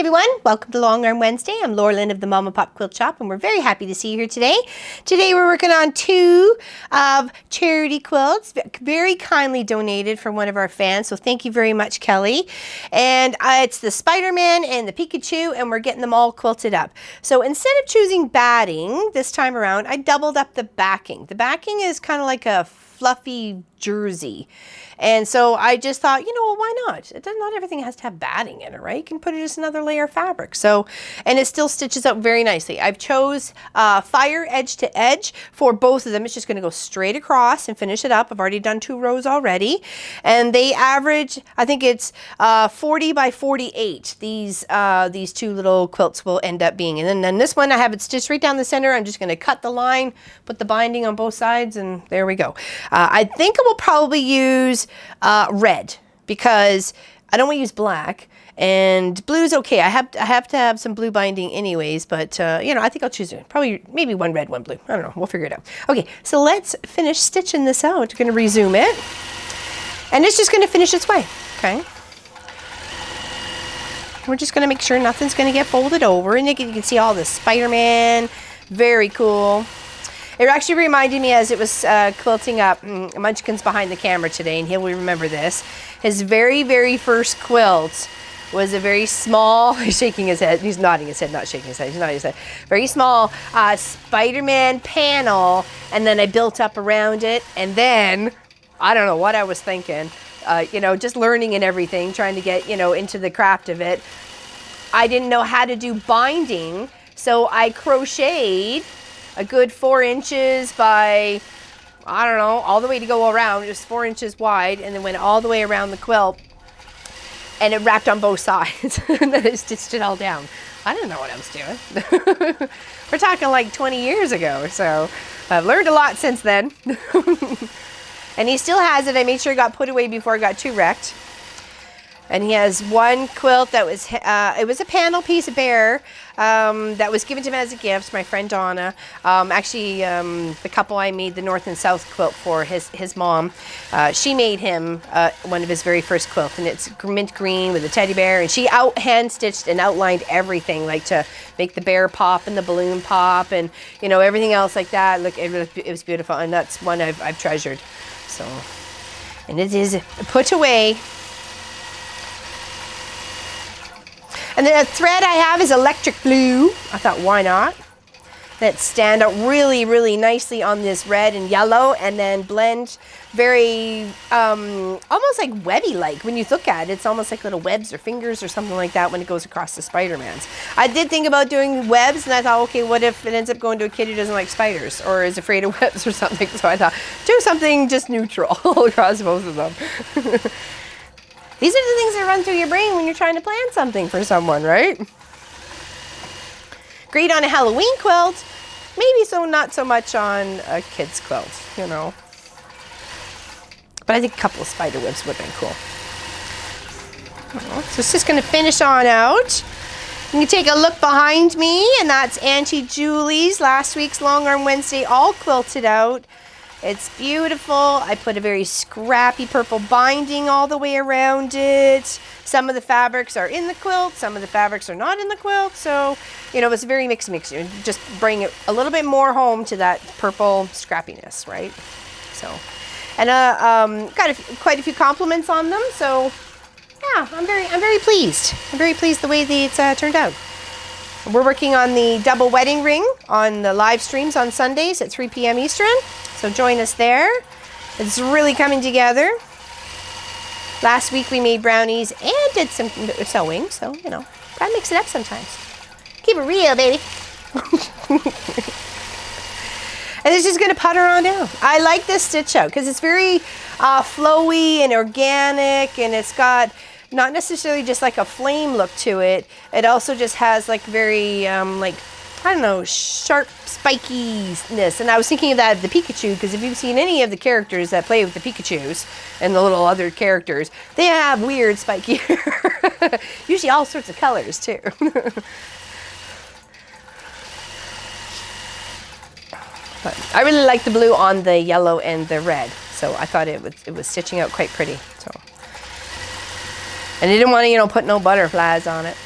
everyone, welcome to Long Arm Wednesday. I'm Laura Lynn of the Mama Pop Quilt Shop, and we're very happy to see you here today. Today we're working on two of charity quilts, very kindly donated from one of our fans, so thank you very much, Kelly. And it's the Spider-Man and the Pikachu, and we're getting them all quilted up. So instead of choosing batting this time around, I doubled up the backing. The backing is kind of like a fluffy jersey. And so I just thought, well, why not? Not everything has to have batting in it, right? You can put it just another layer of fabric. So, and it still stitches up very nicely. I've chose fire edge to edge for both of them. It's just going to go straight across and finish it up. I've already done 2 rows already. And they average, I think it's 40 by 48. These two little quilts will end up being. And then this one, I have it stitched right down the center. I'm just going to cut the line, put the binding on both sides, and there we go. I think I will probably use red because I don't want to use black, and blue's okay. I have to have some blue binding anyways, but I think I'll choose it. Probably maybe one red, one blue. I don't know. We'll figure it out. Okay, so let's finish stitching this out. We're going to resume it, and it's just going to finish its way. Okay. We're just going to make sure nothing's going to get folded over, and you can see all the Spider-Man. Very cool. It actually reminded me as it was quilting up Munchkin's behind the camera today, and he'll remember this. His very, very first quilt was a very small, he's shaking his head, he's nodding his head, not shaking his head, he's nodding his head. Very small Spider-Man panel, and then I built up around it, and then, I don't know what I was thinking, just learning and everything, trying to get, into the craft of it. I didn't know how to do binding, so I crocheted a good 4 inches by, I don't know, all the way to go around, just 4 inches wide, and then went all the way around the quilt, and it wrapped on both sides, and then I stitched it all down. I didn't know what I was doing. We're talking like 20 years ago, so I've learned a lot since then. And he still has it. I made sure it got put away before it got too wrecked. And he has one quilt that was, it was a panel piece, a bear, that was given to him as a gift, my friend Donna. The couple I made the North and South quilt for, his mom, she made him one of his very first quilts, and it's mint green with a teddy bear, and she hand-stitched and outlined everything, like to make the bear pop and the balloon pop and, everything else like that. Look, it was beautiful, and that's one I've treasured. So, and it is put away. And the thread I have is electric blue. I thought, why not? That stand out really, really nicely on this red and yellow, and then blend very, almost like webby-like. When you look at it, it's almost like little webs or fingers or something like that when it goes across the Spider-Man's. I did think about doing webs, and I thought, okay, what if it ends up going to a kid who doesn't like spiders or is afraid of webs or something? So I thought, do something just neutral across both of them. These are the things that run through your brain when you're trying to plan something for someone, right? Great on a Halloween quilt, maybe not so much on a kid's quilt, But I think a couple of spider webs would have been cool. So it's just going to finish on out. You can take a look behind me, and that's Auntie Julie's last week's Long Arm Wednesday all quilted out. It's beautiful. I put a very scrappy purple binding all the way around it. Some of the fabrics are in the quilt, some of the fabrics are not in the quilt. So, it's a very mixed. Just bring it a little bit more home to that purple scrappiness, right? So, and got quite a few compliments on them. So, yeah, I'm very pleased. I'm very pleased the way it's turned out. We're working on the double wedding ring on the live streams on Sundays at 3 p.m. Eastern. So join us there. It's really coming together. Last week we made brownies and did some sewing, so, gotta mix it up sometimes. Keep it real, baby. And it's just gonna putter on down. I like this stitch out because it's very flowy and organic, and it's got not necessarily just like a flame look to it. It also just has like very, I don't know, sharp spikiness. And I was thinking of that of the Pikachu, because if you've seen any of the characters that play with the Pikachus and the little other characters, they have weird spiky hair. Usually all sorts of colors too. But I really like the blue on the yellow and the red, so I thought it was stitching out quite pretty. So, and I didn't want to, put no butterflies on it.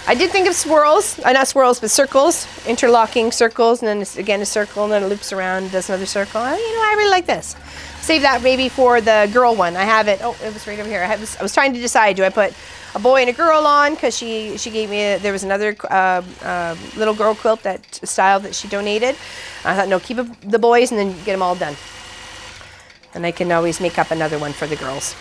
I did think of swirls, not swirls, but circles, interlocking circles, and then it's again a circle, and then it loops around, does another circle. I really like this. Save that maybe for the girl one. I have it. Oh, it was right over here. I was trying to decide, do I put a boy and a girl on? Because she gave me there was another little girl quilt style that she donated. I thought, no, keep the boys and then get them all done, and I can always make up another one for the girls.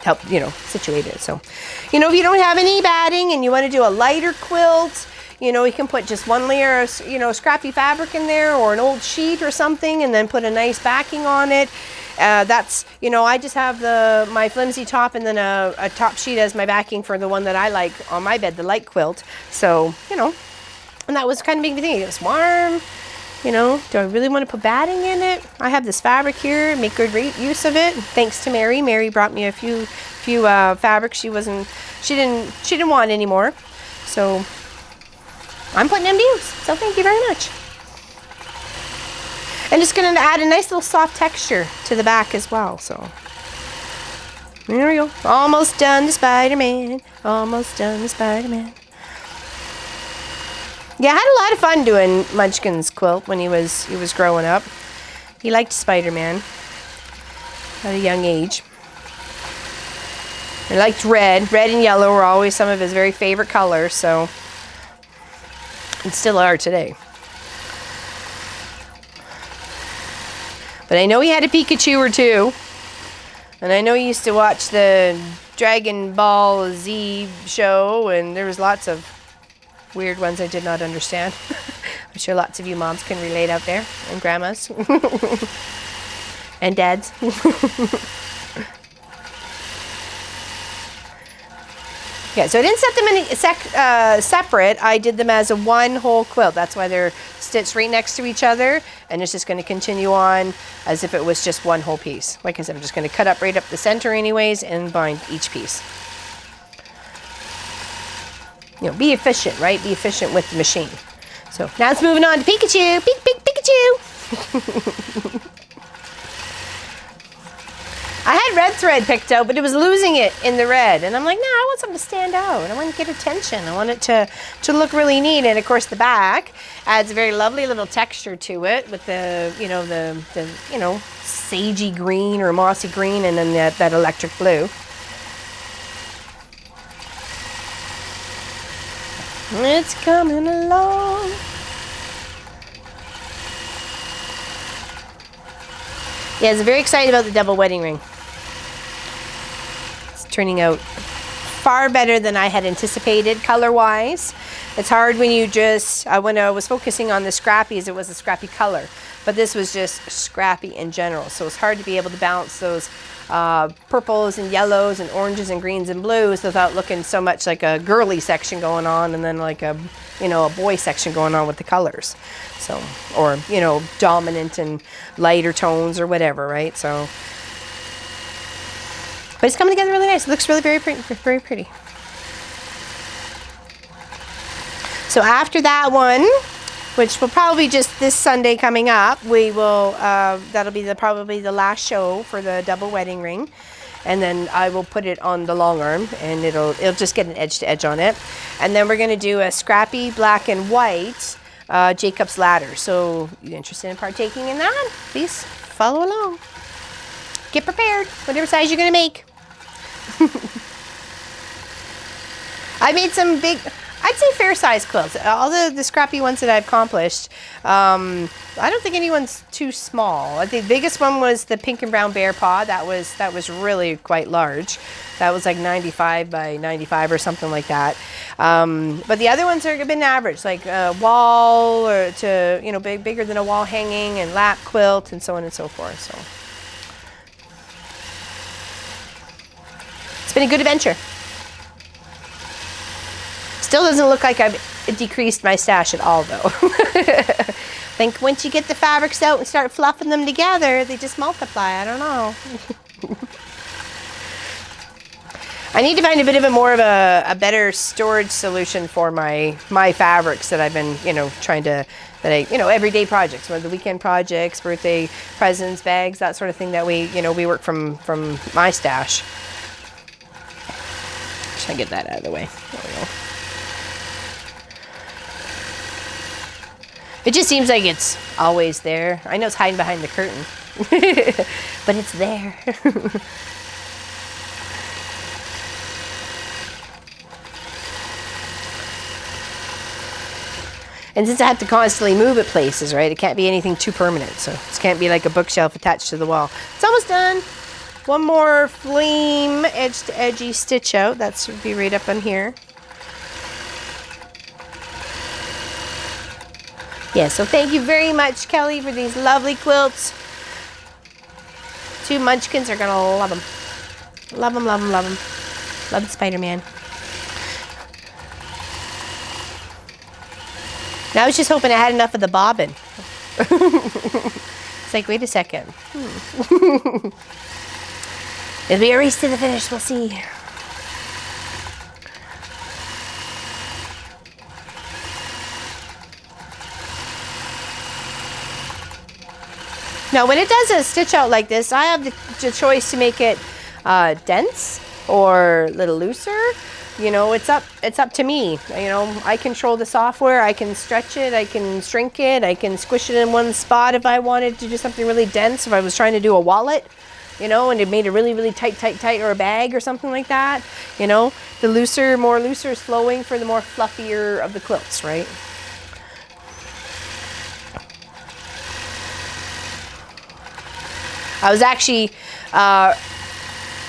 Help, situate it. So, if you don't have any batting and you want to do a lighter quilt, you can put just one layer of, scrappy fabric in there, or an old sheet or something, and then put a nice backing on it. That's, I just have my flimsy top and then a top sheet as my backing for the one that I like on my bed, the light quilt. So, and that was kind of making me think, it was warm. Do I really want to put batting in it? I have this fabric here, make good use of it. Thanks to Mary. Mary brought me a few fabrics she didn't want anymore. So I'm putting them to use. So thank you very much. And just going to add a nice little soft texture to the back as well. So there we go. Almost done the Spider-Man. Almost done the Spider-Man. Yeah, I had a lot of fun doing Munchkin's quilt when he was growing up. He liked Spider-Man at a young age. He liked red. Red and yellow were always some of his very favorite colors, so, and still are today. But I know he had a Pikachu or two, and I know he used to watch the Dragon Ball Z show, and there was lots of weird ones I did not understand. I'm sure lots of you moms can relate out there, and grandmas, and dads. Yeah, so I didn't set them in separate. I did them as a one whole quilt. That's why they're stitched right next to each other, and it's just going to continue on as if it was just one whole piece. Like I said, I'm just going to cut up right up the center anyways and bind each piece. Be efficient, right? Be efficient with the machine. So now it's moving on to Pikachu. Pikachu. I had red thread picked out, but it was losing it in the red. And I'm like, no, I want something to stand out. I want to get attention. I want it to look really neat. And of course the back adds a very lovely little texture to it with the sagey green or mossy green, and then that electric blue. It's coming along. Yeah, I was very excited about the double wedding ring. It's turning out far better than I had anticipated color-wise. It's hard when you just, when I was focusing on the scrappies, it was a scrappy color. But this was just scrappy in general. So it's hard to be able to balance those purples and yellows and oranges and greens and blues without looking so much like a girly section going on, and then like a boy section going on with the colors. So, or dominant and lighter tones or whatever, right? So, but it's coming together really nice. It looks really very pretty. So after that one, which will probably just this Sunday coming up, we will, that'll be probably the last show for the double wedding ring. And then I will put it on the long arm, and it'll just get an edge to edge on it. And then we're going to do a scrappy black and white Jacob's ladder. So if you're interested in partaking in that, please follow along. Get prepared, whatever size you're going to make. I made some big, I'd say fair size quilts. All the scrappy ones that I've accomplished, I don't think anyone's too small. I think the biggest one was the pink and brown bear paw. That was really quite large. That was like 95 by 95 or something like that. But the other ones are been average, like wall or to bigger than a wall hanging, and lap quilt and so on and so forth. So it's been a good adventure. Still doesn't look like I've decreased my stash at all, though. I think once you get the fabrics out and start fluffing them together, they just multiply. I don't know. I need to find a bit of a better storage solution for my fabrics that I've been, trying to, everyday projects, whether the weekend projects, birthday presents, bags, that sort of thing that we work from my stash. I get that out of the way. There we go. It just seems like it's always there. I know it's hiding behind the curtain, but it's there. And since I have to constantly move it places, right, it can't be anything too permanent. So it can't be like a bookshelf attached to the wall. It's almost done. One more flame edge to edgy stitch out. That should be right up on here. Yeah, so thank you very much, Kelly, for these lovely quilts. 2 munchkins are going to love them. Love them, love them, love them. Love the Spider-Man. Now I was just hoping I had enough of the bobbin. It's like, wait a second. It'll be a race to the finish, we'll see. Now, when it does a stitch out like this, I have the choice to make it dense or a little looser. You know, it's up to me. You know, I control the software. I can stretch it. I can shrink it. I can squish it in one spot if I wanted to do something really dense. If I was trying to do a wallet, you know, and it made it really, really tight, or a bag or something like that. You know, the more looser is flowing for the more fluffier of the quilts, right? I was actually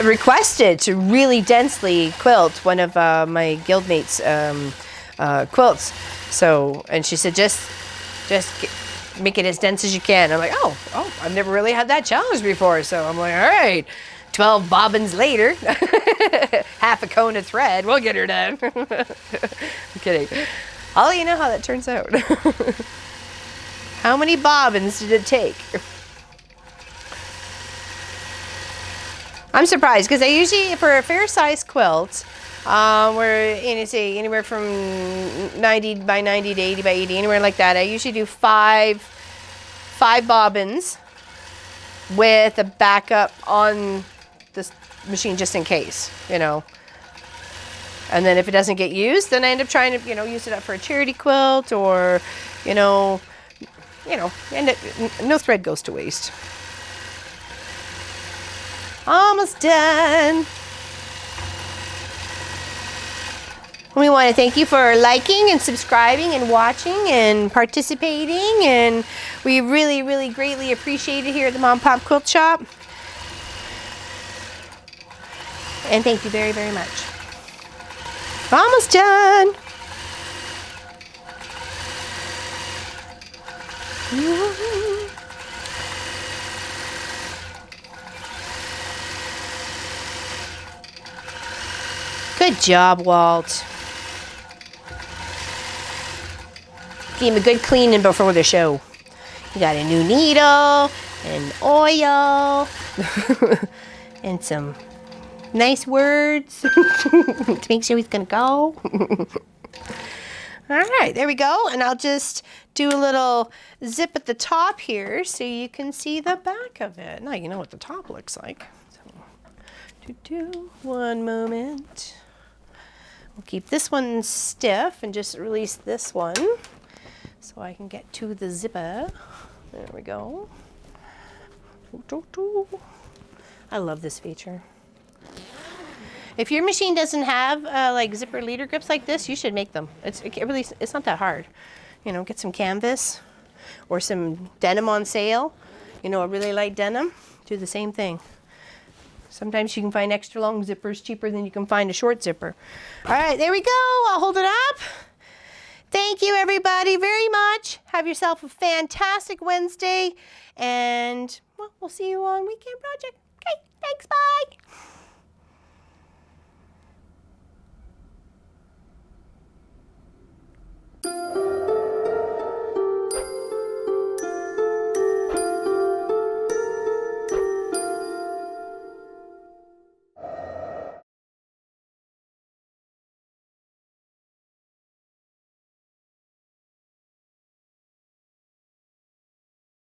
requested to really densely quilt one of my guildmates' quilts. So, and she said, just make it as dense as you can. I'm like, oh, I've never really had that challenge before. So I'm like, all right, 12 bobbins later, half a cone of thread, we'll get her done. I'm kidding. I'll let you know how that turns out. How many bobbins did it take? I'm surprised because I usually, for a fair size quilt, where, you know, say anywhere from 90 by 90 to 80 by 80, anywhere like that, I usually do five bobbins with a backup on this machine just in case, you know. And then if it doesn't get used, then I end up trying to, you know, use it up for a charity quilt or, you know, and no thread goes to waste. Almost done. We want to thank you for liking and subscribing and watching and participating, and we really, really greatly appreciate it here at the Mom Pop Quilt Shop. And thank you very, very much. Almost done. Good job, Walt. Give him a good cleaning before the show. You got a new needle and oil and some nice words to make sure he's gonna go. All right, there we go. And I'll just do a little zip at the top here so you can see the back of it. Now you know what the top looks like. So, one moment. We'll keep this one stiff and just release this one so I can get to the zipper. There we go. I love this feature. If your machine doesn't have like zipper leader grips like this, you should make them. It's not that hard. You know, get some canvas or some denim on sale. You know, a really light denim. Do the same thing. Sometimes you can find extra long zippers cheaper than you can find a short zipper. All right, there we go. I'll hold it up. Thank you, everybody, very much. Have yourself a fantastic Wednesday. And, well, we'll see you on Weekend Project. Okay, thanks, bye.